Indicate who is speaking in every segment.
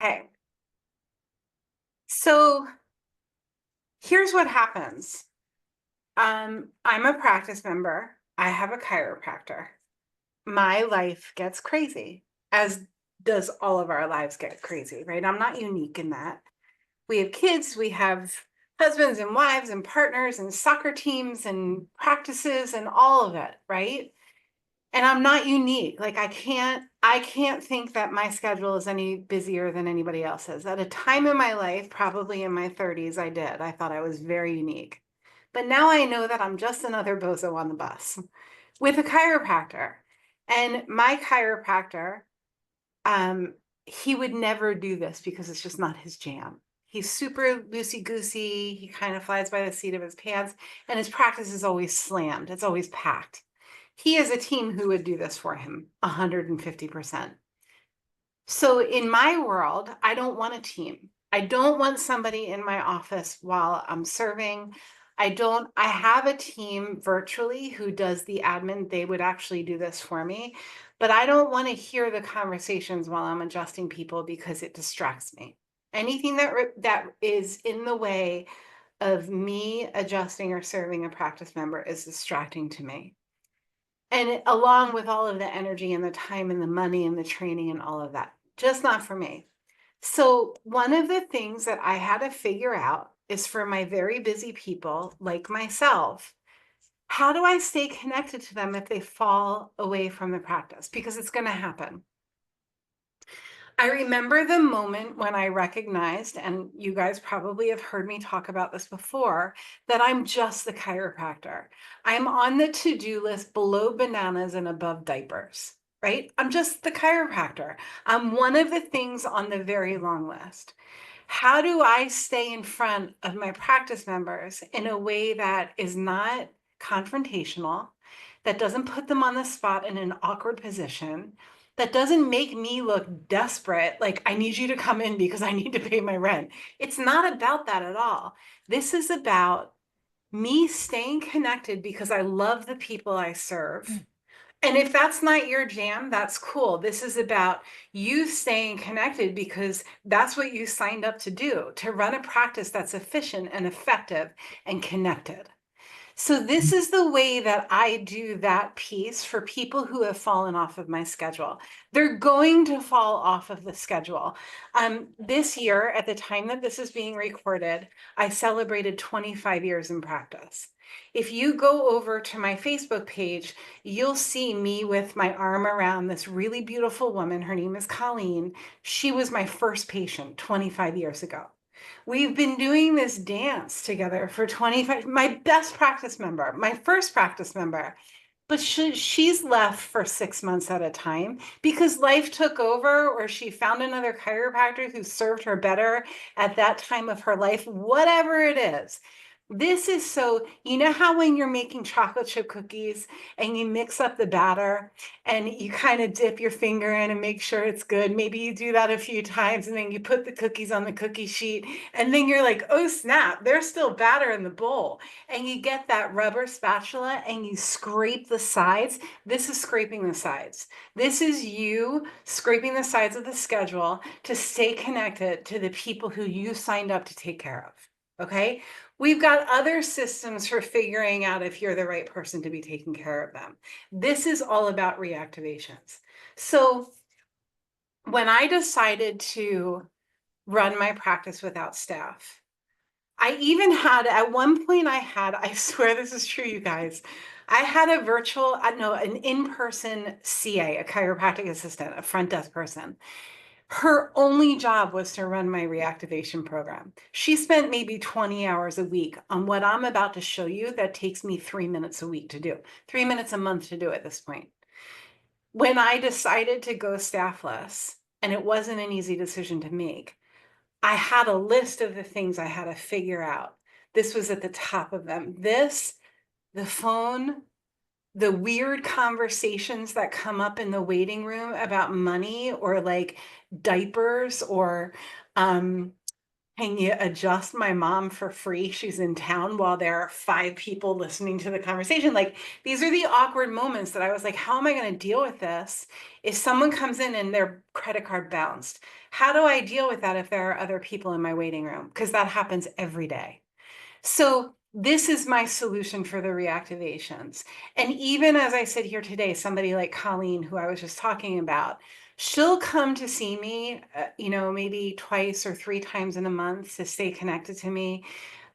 Speaker 1: Okay. So here's what happens. I'm a practice member. I have a chiropractor. My life gets crazy, as does all of our lives get crazy, right? I'm not unique in that. We have kids, we have husbands and wives and partners and soccer teams and practices and all of it, right? And I'm not unique. Like I can't think that my schedule is any busier than anybody else's. At a time in my life, probably in my 30s, I did. I thought I was very unique. But now I know that I'm just another bozo on the bus with a chiropractor. And my chiropractor, um, he would never do this because it's just not his jam. He's super loosey goosey. He kind of flies by the seat of his pants, and his practice is always slammed. It's always packed. He has a team who would do this for him 150%. So in my world, I don't want a team. I don't want somebody in my office while I'm serving. I have a team virtually who does the admin. They would actually do this for me, but I don't want to hear the conversations while I'm adjusting people because it distracts me. Anything that is in the way of me adjusting or serving a practice member is distracting to me. And along with all of the energy and the time and the money and the training and all of that, just not for me. So one of the things that I had to figure out is for my very busy people like myself, how do I stay connected to them if they fall away from the practice? Because it's going to happen. I remember the moment when I recognized, and you guys probably have heard me talk about this before, that I'm just the chiropractor. I'm on the to-do list below bananas and above diapers, right? I'm just the chiropractor. I'm one of the things on the very long list. How do I stay in front of my practice members in a way that is not confrontational, that doesn't put them on the spot in an awkward position, that doesn't make me look desperate, like I need you to come in because I need to pay my rent? It's not about that at all. This is about me staying connected because I love the people I serve. And if that's not your jam, that's cool. This is about you staying connected because that's what you signed up to do, to run a practice that's efficient and effective and connected. So this is the way that I do that piece for people who have fallen off of my schedule. They're going to fall off of the schedule. This year, at the time that this is being recorded, I celebrated 25 years in practice. If you go over to my Facebook page, you'll see me with my arm around this really beautiful woman. Her name is Colleen. She was my first patient 25 years ago. We've been doing this dance together for 25, my best practice member, my first practice member. But she's left for 6 months at a time because life took over, or she found another chiropractor who served her better at that time of her life, whatever it is. This is so, you know how when you're making chocolate chip cookies and you mix up the batter and you kind of dip your finger in and make sure it's good. Maybe you do that a few times and then you put the cookies on the cookie sheet and then you're like, oh snap, there's still batter in the bowl. And you get that rubber spatula and you scrape the sides. This is scraping the sides. This is you scraping the sides of the schedule to stay connected to the people who you signed up to take care of. Okay. We've got other systems for figuring out if you're the right person to be taking care of them. This is all about reactivations. So when I decided to run my practice without staff, I even had, at one point I swear this is true, you guys, I had a virtual, no, an in-person CA, a chiropractic assistant, a front desk person. Her only job was to run my reactivation program. She spent maybe 20 hours a week on what I'm about to show you that takes me 3 minutes a week to do, 3 minutes a month to do at this point. When I decided to go staffless, and it wasn't an easy decision to make, I had a list of the things I had to figure out. This was at the top of them. This, the phone, the weird conversations that come up in the waiting room about money or like diapers or can you adjust my mom for free? She's in town while there are 5 people listening to the conversation. Like, these are the awkward moments that I was like, how am I going to deal with this if someone comes in and their credit card bounced? How do I deal with that if there are other people in my waiting room? Because that happens every day. So this is my solution for the reactivations. And even as I sit here today, somebody like Colleen, who I was just talking about, she'll come to see me, maybe twice or 3 times in a month to stay connected to me.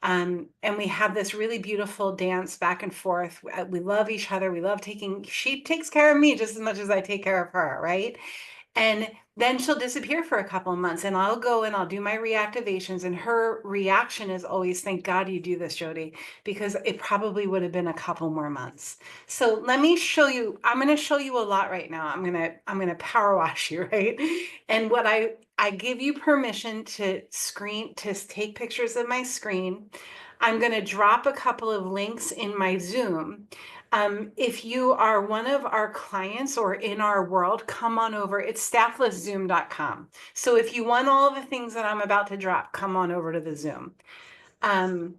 Speaker 1: And we have this really beautiful dance back and forth. We love each other. She takes care of me just as much as I take care of her, right? And then she'll disappear for a couple of months and I'll go and I'll do my reactivations. And her reaction is always, thank God you do this, Jody, because it probably would have been a couple more months. So let me show you, I'm going to show you a lot right now. I'm going to power wash you, right? And what I give you permission to take pictures of my screen. I'm going to drop a couple of links in my Zoom. If you are one of our clients or in our world, come on over. It's stafflesszoom.com. So if you want all the things that I'm about to drop, come on over to the Zoom. I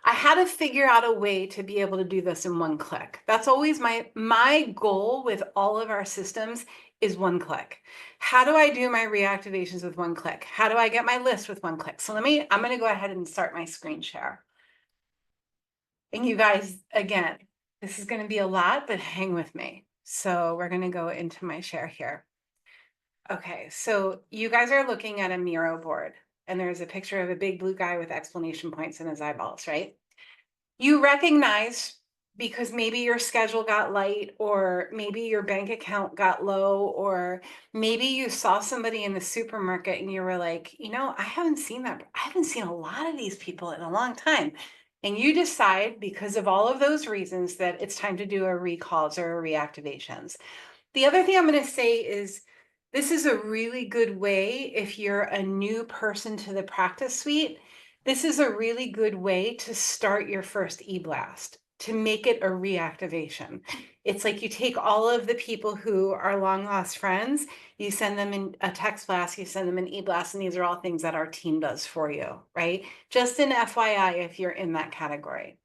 Speaker 1: had to figure out a way to be able to do this in one click. That's always my goal with all of our systems is one click. How do I do my reactivations with one click? How do I get my list with one click? So I'm going to go ahead and start my screen share. And you guys, again, this is going to be a lot, but hang with me. So we're going to go into my share here. Okay, so you guys are looking at a Miro board, and there's a picture of a big blue guy with exclamation points in his eyeballs, right? You recognize because maybe your schedule got light, or maybe your bank account got low, or maybe you saw somebody in the supermarket and you were like, I haven't seen a lot of these people in a long time. And you decide, because of all of those reasons, that it's time to do a recalls or a reactivations. The other thing I'm going to say is this is a really good way if you're a new person to the practice suite. This is a really good way to start your first e-blast, to make it a reactivation. It's like you take all of the people who are long lost friends, you send them in a text blast, you send them an e-blast, and these are all things that our team does for you, right? Just an FYI if you're in that category.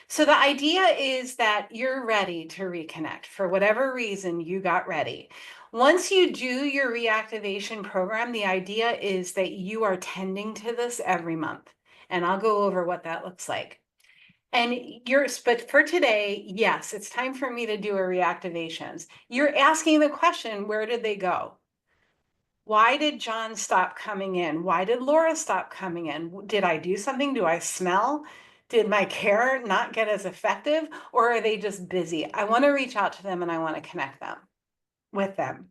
Speaker 1: So the idea is that you're ready to reconnect. For whatever reason, you got ready. Once you do your reactivation program, the idea is that you are tending to this every month. And I'll go over what that looks like. But for today, yes, it's time for me to do a reactivations. You're asking the question, where did they go? Why did John stop coming in? Why did Laura stop coming in? Did I do something? Do I smell? Did my care not get as effective? Or are they just busy? I want to reach out to them and I want to connect them with them.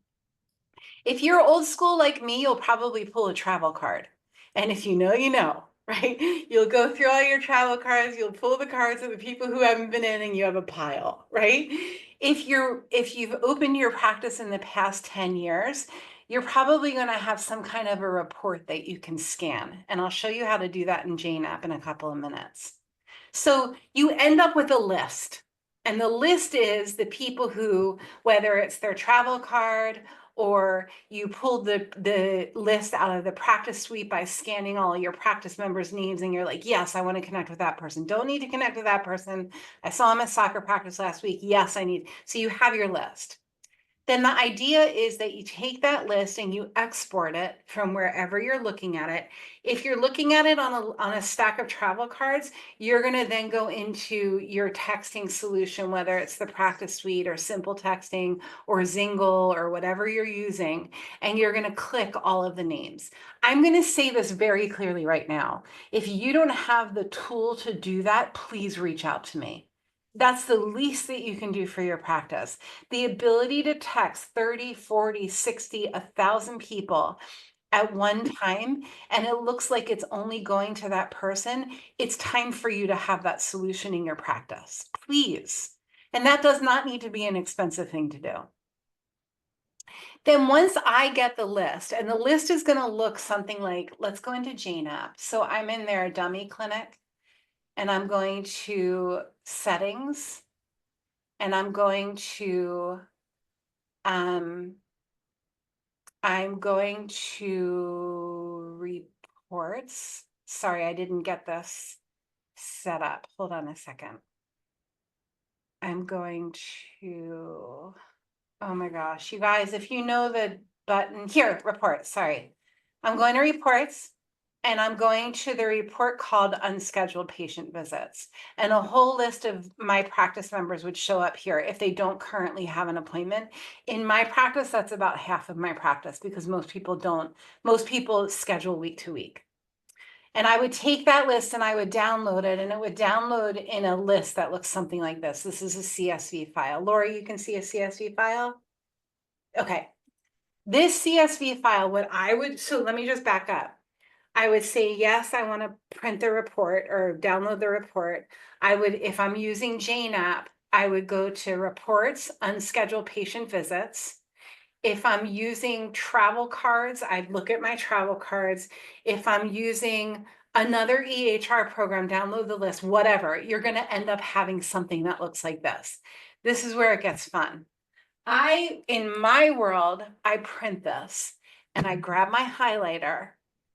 Speaker 1: If you're old school like me, you'll probably pull a travel card. And if you know, right? You'll go through all your travel cards, you'll pull the cards of the people who haven't been in, and you have a pile, right? If you've opened your practice in the past 10 years, you're probably going to have some kind of a report that you can scan. And I'll show you how to do that in Jane app in a couple of minutes. So you end up with a list. And the list is the people who, whether it's their travel card or you pulled the list out of the practice suite by scanning all your practice members' names and you're like, yes, I want to connect with that person. Don't need to connect with that person. I saw him at soccer practice last week. Yes, I need. So you have your list. Then the idea is that you take that list and you export it from wherever you're looking at it. If you're looking at it on a stack of travel cards, you're going to then go into your texting solution, whether it's the practice suite or simple texting or Zingle or whatever you're using, and you're going to click all of the names. I'm going to say this very clearly right now. If you don't have the tool to do that, please reach out to me. That's the least that you can do for your practice. The ability to text 30, 40, 60, 1,000 people at one time, and it looks like it's only going to that person, it's time for you to have that solution in your practice, please. And that does not need to be an expensive thing to do. Then once I get the list, and the list is going to look something like, let's go into Jane app. So I'm in their dummy clinic, and I'm going to settings, and I'm going to I'm going to reports. Sorry, I didn't get this set up. Hold on a second. I'm going to, oh my gosh, you guys, if you know the button here, reports, sorry. I'm going to reports and I'm going to the report called unscheduled patient visits. And a whole list of my practice members would show up here if they don't currently have an appointment. In my practice, that's about half of my practice because most people schedule week to week. And I would take that list and I would download it, and it would download in a list that looks something like this. This is a CSV file. Lori, you can see a CSV file? Okay. This CSV file, so let me just back up. I would say, yes, I want to print the report or download the report. If I'm using Jane app, I would go to reports, unscheduled patient visits. If I'm using travel cards, I'd look at my travel cards. If I'm using another EHR program, download the list, whatever, you're going to end up having something that looks like this. This is where it gets fun. In my world, I print this and I grab my highlighter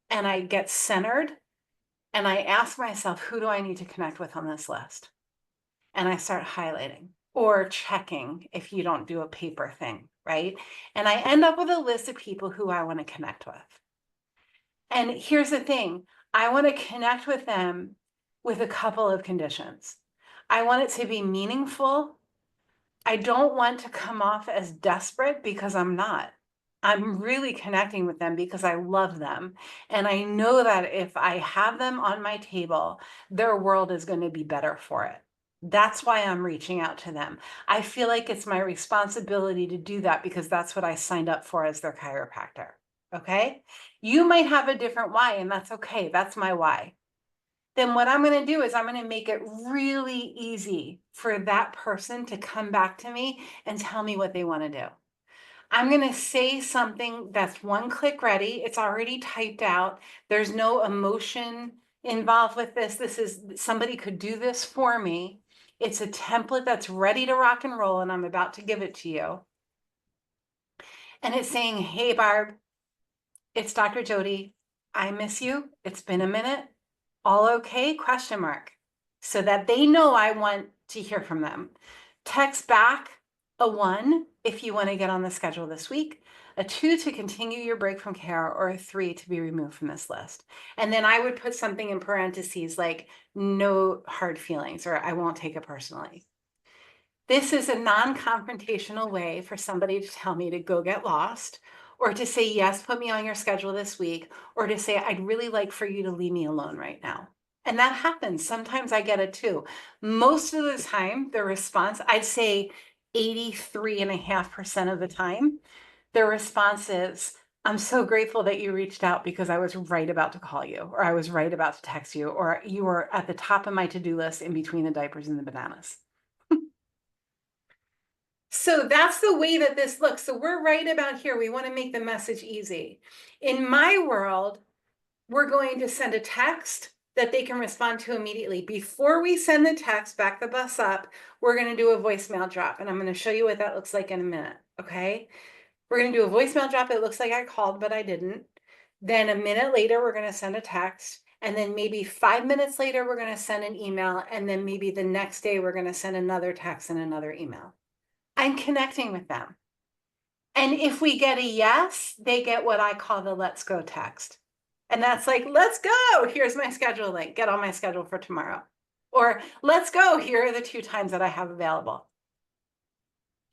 Speaker 1: and I get centered and I ask myself, who do I need to connect with on this list? And I start highlighting or checking if you don't do a paper thing, right? And I end up with a list of people who I want to connect with. And here's the thing, I want to connect with them with a couple of conditions. I want it to be meaningful. I don't want to come off as desperate because I'm not. I'm really connecting with them because I love them. And I know that if I have them on my table, their world is going to be better for it. That's why I'm reaching out to them. I feel like it's my responsibility to do that because that's what I signed up for as their chiropractor. Okay. You might have a different why, and that's okay. That's my why. Then what I'm going to do is I'm going to make it really easy for that person to come back to me and tell me what they want to do. I'm going to say something that's one click ready. It's already typed out. There's no emotion involved with this. Somebody could do this for me. It's a template that's ready to rock and roll, and I'm about to give it to you. And it's saying, hey, Barb, it's Dr. Jody. I miss you. It's been a minute. All okay? Question mark. So that they know I want to hear from them. Text back a 1 if you want to get on the schedule this week, a 2 to continue your break from care, or a 3 to be removed from this list. And then I would put something in parentheses like no hard feelings, or I won't take it personally. This is a non-confrontational way for somebody to tell me to go get lost, or to say, yes, put me on your schedule this week, or to say, I'd really like for you to leave me alone right now. And that happens. Sometimes I get it too. Most of the time, the response, I'd say 83.5% of the time, the response is, I'm so grateful that you reached out because I was right about to call you, or I was right about to text you, or you were at the top of my to-do list in between the diapers and the bananas. So that's the way that this looks. So we're right about here. We want to make the message easy. In my world, we're going to send a text that they can respond to immediately. Before we send the text, back the bus up, we're going to do a voicemail drop. And I'm going to show you what that looks like in a minute. Okay. We're going to do a voicemail drop. It looks like I called, but I didn't. Then a minute later, we're going to send a text. And then maybe 5 minutes later, we're going to send an email. And then maybe the next day, we're going to send another text and another email. I'm connecting with them. And if we get a yes, they get what I call the let's go text. And that's like, let's go. Here's my schedule link. Get on my schedule for tomorrow. Or let's go. Here are the 2 times that I have available.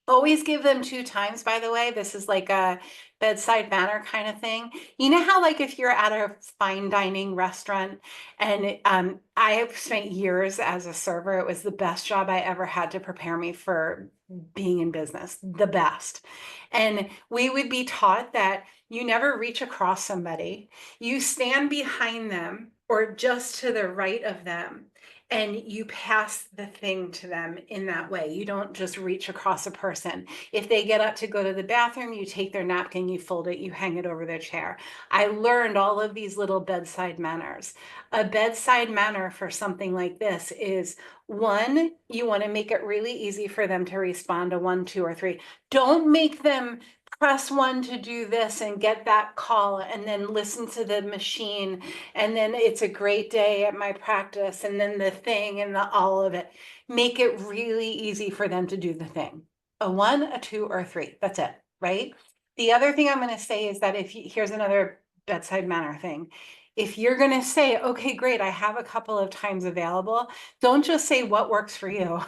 Speaker 1: Always give them 2 times, by the way. This is like a bedside manner kind of thing. You know how like if you're at a fine dining restaurant and I have spent years as a server, it was the best job I ever had to prepare me for being in business, the best. And we would be taught that you never reach across somebody, you stand behind them or just to the right of them, and you pass the thing to them in that way. You don't just reach across a person. If they get up to go to the bathroom, you take their napkin, you fold it, you hang it over their chair. I learned all of these little bedside manners. A bedside manner for something like this is 1, you want to make it really easy for them to respond to 1, 2, or 3. Don't make them press 1 to do this and get that call and then listen to the machine. And then it's a great day at my practice. And then the thing and all of it. Make it really easy for them to do the thing. A 1, a 2, or a 3. That's it, right? The other thing I'm going to say is that here's another bedside manner thing. If you're going to say, okay, great, I have a couple of times available, don't just say what works for you,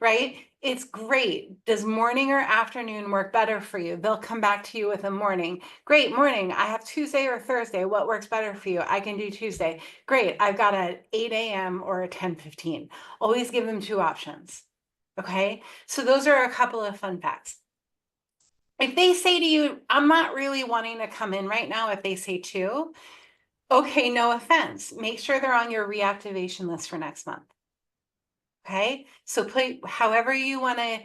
Speaker 1: right? It's great. Does morning or afternoon work better for you? They'll come back to you with a morning. Great, morning. I have Tuesday or Thursday. What works better for you? I can do Tuesday. Great. I've got a 8 a.m. or a 10:15. Always give them 2 options. Okay. So those are a couple of fun facts. If they say to you, I'm not really wanting to come in right now, if they say 2, okay, no offense. Make sure they're on your reactivation list for next month. Okay, so put however you want to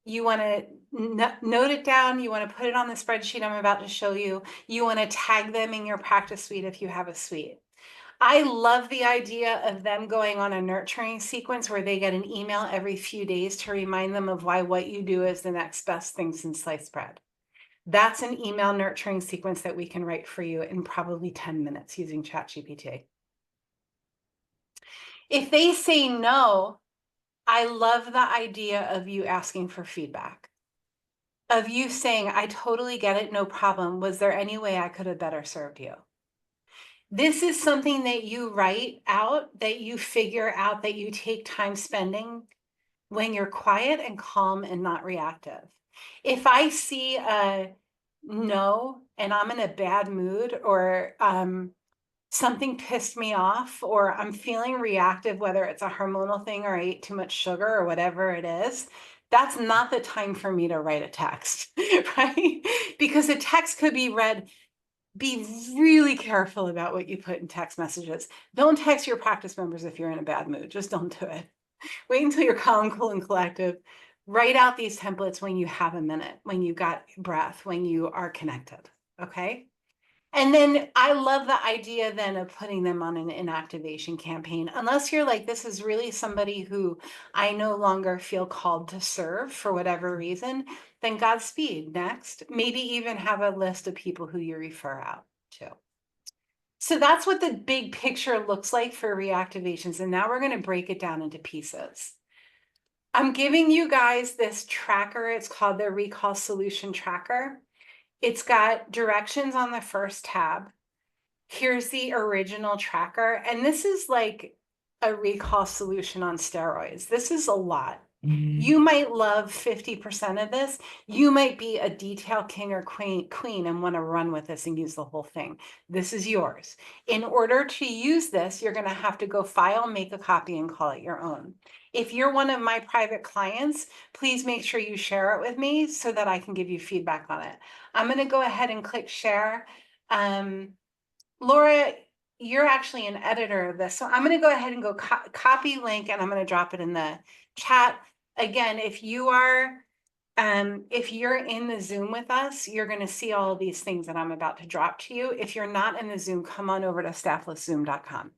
Speaker 1: note it down. You want to put it on the spreadsheet I'm about to show you. You want to tag them in your practice suite if you have a suite. I love the idea of them going on a nurturing sequence where they get an email every few days to remind them of why what you do is the next best thing since sliced bread. That's an email nurturing sequence that we can write for you in probably 10 minutes using ChatGPT. If they say no, I love the idea of you asking for feedback, of you saying, I totally get it, no problem. Was there any way I could have better served you? This is something that you write out, that you figure out, that you take time spending when you're quiet and calm and not reactive. If I see a no and I'm in a bad mood, or something pissed me off, or I'm feeling reactive, whether it's a hormonal thing or I ate too much sugar or whatever it is, that's not the time for me to write a text, right? Because a text could be read. Be really careful about what you put in text messages. Don't text your practice members if you're in a bad mood. Just don't do it. Wait until you're calm, cool, and collective. Write out these templates when you have a minute, when you got breath, when you are connected, okay? And then I love the idea then of putting them on an inactivation campaign. Unless you're like, this is really somebody who I no longer feel called to serve for whatever reason, then Godspeed. Next, maybe even have a list of people who you refer out to. So that's what the big picture looks like for reactivations. And now we're going to break it down into pieces. I'm giving you guys this tracker. It's called the Recall Solution Tracker. It's got directions on the first tab. Here's the original tracker. And this is like a recall solution on steroids. This is a lot. You might love 50% of this. You might be a detail king or queen and want to run with this and use the whole thing. This is yours. In order to use this, you're going to have to go file, make a copy, and call it your own. If you're one of my private clients, please make sure you share it with me so that I can give you feedback on it. I'm going to go ahead and click share. Laura, you're actually an editor of this. So I'm going to go ahead and go copy link, and I'm going to drop it in the chat. Again, if you're in the Zoom with us, you're going to see all of these things that I'm about to drop to you. If you're not in the Zoom, come on over to stafflesszoom.com.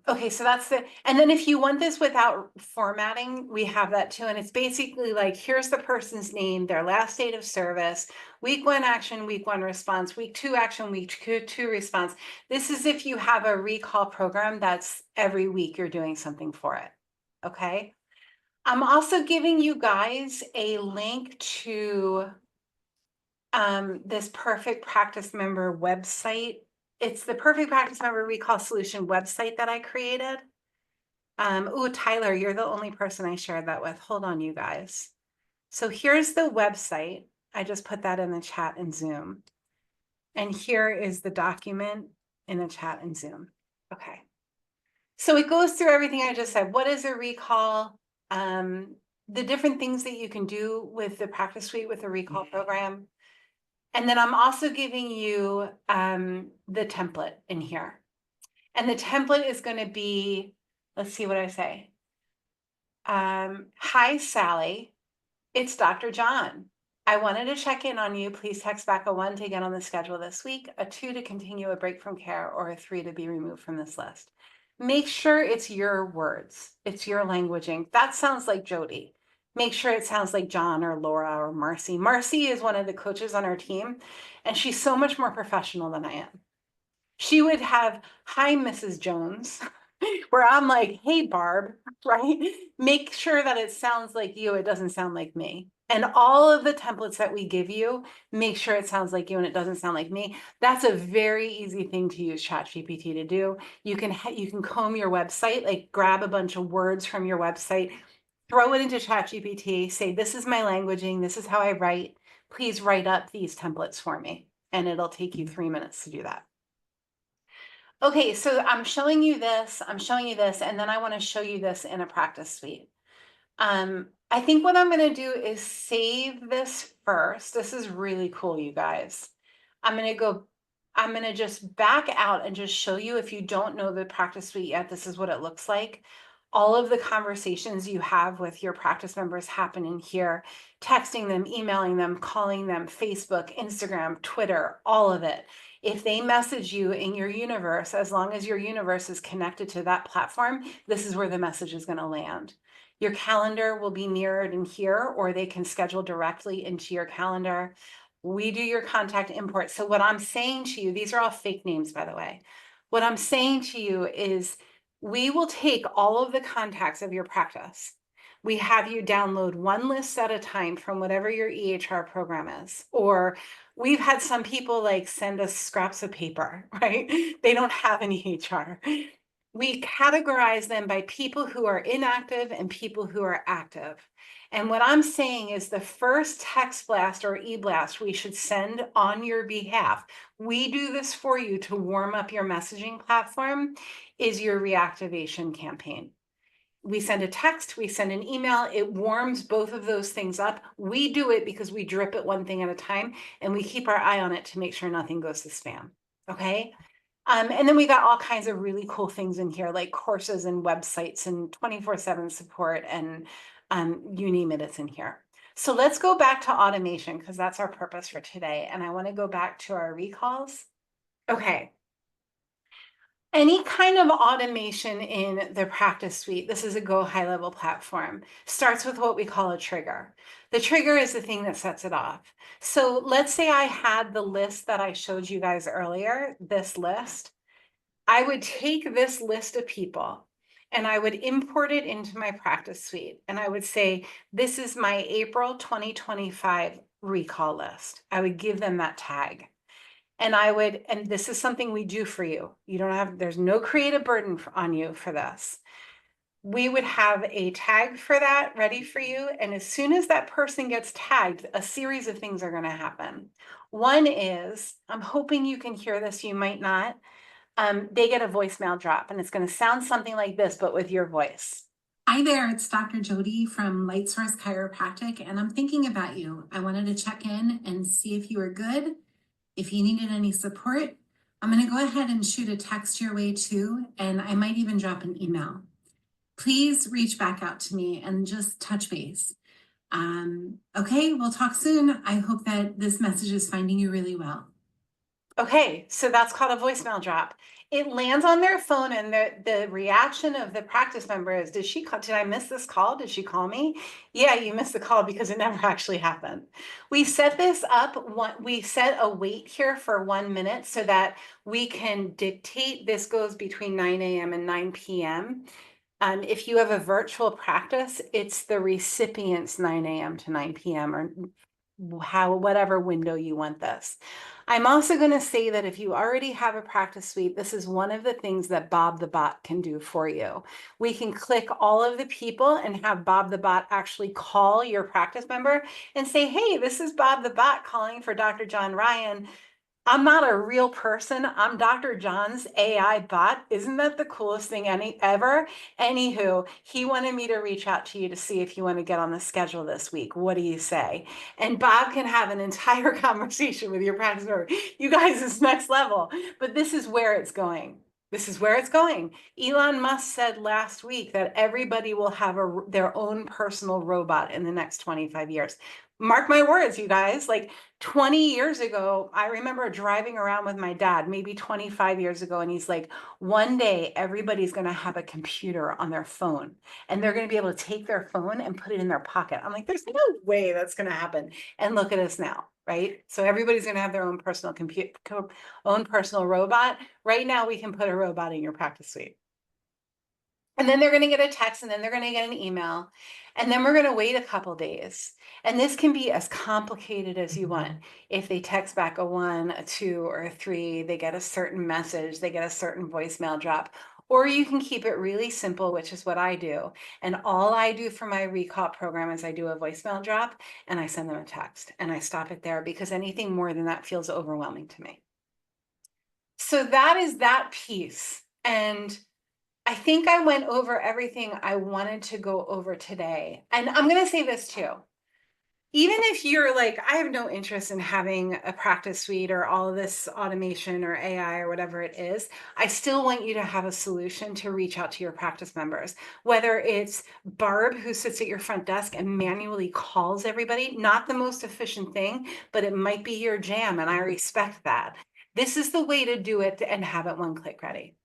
Speaker 1: Okay, so that's and then if you want this without formatting, we have that too. And it's basically like, here's the person's name, their last date of service, week 1 action, week 1 response, week 2 action, week 2 response. This is if you have a recall program that's every week you're doing something for it. Okay. I'm also giving you guys a link to this Perfect Practice Member website. It's the Perfect Practice Member Recall Solution website that I created. Oh, Tyler, you're the only person I shared that with. Hold on, you guys. So here's the website. I just put that in the chat in Zoom. And here is the document in the chat in Zoom. Okay. So it goes through everything I just said. What is a recall? The different things that you can do with the practice suite with the recall program. And then I'm also giving you the template in here. And the template is going to be, let's see what I say. Hi, Sally. It's Dr. John. I wanted to check in on you. Please text back a 1 to get on the schedule this week, a 2 to continue a break from care, or a 3 to be removed from this list. Make sure it's your words. It's your languaging. That sounds like Jody. make sure it sounds like John or Laura or Marcy. Marcy is one of the coaches on our team, and she's so much more professional than I am. She would have, "Hi, Mrs. Jones," where I'm like, "Hey, Barb," right? Make sure that it sounds like you, it doesn't sound like me. And all of the templates that we give you, make sure it sounds like you and it doesn't sound like me. That's a very easy thing to use ChatGPT to do. You can comb your website, like grab a bunch of words from your website, throw it into ChatGPT, say, "This is my languaging, this is how I write. Please write up these templates for me." And it'll take you 3 minutes to do that. Okay, so I'm showing you this, and then I want to show you this in a practice suite. I think what I'm going to do is save this first. This is really cool, you guys. I'm going to just back out and just show you, if you don't know the practice suite yet, this is what it looks like. All of the conversations you have with your practice members happen in here, texting them, emailing them, calling them, Facebook, Instagram, Twitter, all of it. If they message you in your universe, as long as your universe is connected to that platform, this is where the message is going to land. Your calendar will be mirrored in here, or they can schedule directly into your calendar. We do your contact import. So what I'm saying to you, these are all fake names, by the way. What I'm saying to you is we will take all of the contacts of your practice. We have you download one list at a time from whatever your EHR program is. Or we've had some people like send us scraps of paper, right? They don't have an EHR. We categorize them by people who are inactive and people who are active. And what I'm saying is the first text blast or e-blast we should send on your behalf, we do this for you to warm up your messaging platform, is your reactivation campaign. We send a text, we send an email, it warms both of those things up. We do it because we drip it one thing at a time, and we keep our eye on it to make sure nothing goes to spam, okay? And then we got all kinds of really cool things in here, like courses and websites and 24/7 support, and you name it, it's in here. So let's go back to automation, because that's our purpose for today. And I want to go back to our recalls. Okay. Any kind of automation in the practice suite, this is a Go high level platform, starts with what we call a trigger. The trigger is the thing that sets it off. So let's say I had the list that I showed you guys earlier, this list. I would take this list of people and I would import it into my practice suite. And I would say, this is my April 2025 recall list. I would give them that tag. And and this is something we do for you. There's no creative burden on you for this. We would have a tag for that ready for you. And as soon as that person gets tagged, a series of things are going to happen. One is, I'm hoping you can hear this, you might not. They get a voicemail drop, and it's going to sound something like this, but with your voice.
Speaker 2: Hi there, it's Dr. Jody from Lightsource Chiropractic, and I'm thinking about you. I wanted to check in and see if you were good, if you needed any support. I'm going to go ahead and shoot a text your way too, and I might even drop an email. Please reach back out to me and just touch base. Okay, we'll talk soon. I hope that this message is finding you really well.
Speaker 1: Okay, so that's called a voicemail drop. It lands on their phone, and the reaction of the practice member is, did I miss this call? Did she call me? Yeah, you missed the call because it never actually happened. We set this up, we set a wait here for 1 minute so that we can dictate this goes between 9 a.m. and 9 p.m. If you have a virtual practice, it's the recipient's 9 a.m. to 9 p.m. or whatever window you want this. I'm also going to say that if you already have a practice suite, this is one of the things that Bob the Bot can do for you. We can click all of the people and have Bob the Bot actually call your practice member and say, hey, this is Bob the Bot calling for Dr. John Ryan. I'm not a real person. I'm Dr. John's AI bot. Isn't that the coolest thing ever? Anywho, he wanted me to reach out to you to see if you want to get on the schedule this week. What do you say? And Bob can have an entire conversation with your practice member. You guys, it's next level, but this is where it's going. This is where it's going. Elon Musk said last week that everybody will have their own personal robot in the next 25 years. Mark my words, you guys, like 20 years ago, I remember driving around with my dad, maybe 25 years ago, and he's like, one day everybody's going to have a computer on their phone and they're going to be able to take their phone and put it in their pocket. I'm like, there's no way that's going to happen. And look at us now, right? So everybody's going to have their own personal own personal robot. Right now, we can put a robot in your practice suite. And then they're going to get a text, and then they're going to get an email, and then we're going to wait a couple days. And this can be as complicated as you want. If they text back a 1, a 2, or a 3, they get a certain message, they get a certain voicemail drop. Or you can keep it really simple, which is what I do. And all I do for my recall program is I do a voicemail drop and I send them a text, and I stop it there because anything more than that feels overwhelming to me. So that is that piece. And I think I went over everything I wanted to go over today. And I'm going to say this too. Even if you're like, I have no interest in having a practice suite or all of this automation or AI or whatever it is, I still want you to have a solution to reach out to your practice members. Whether it's Barb, who sits at your front desk and manually calls everybody, not the most efficient thing, but it might be your jam, and I respect that. This is the way to do it and have it one click ready.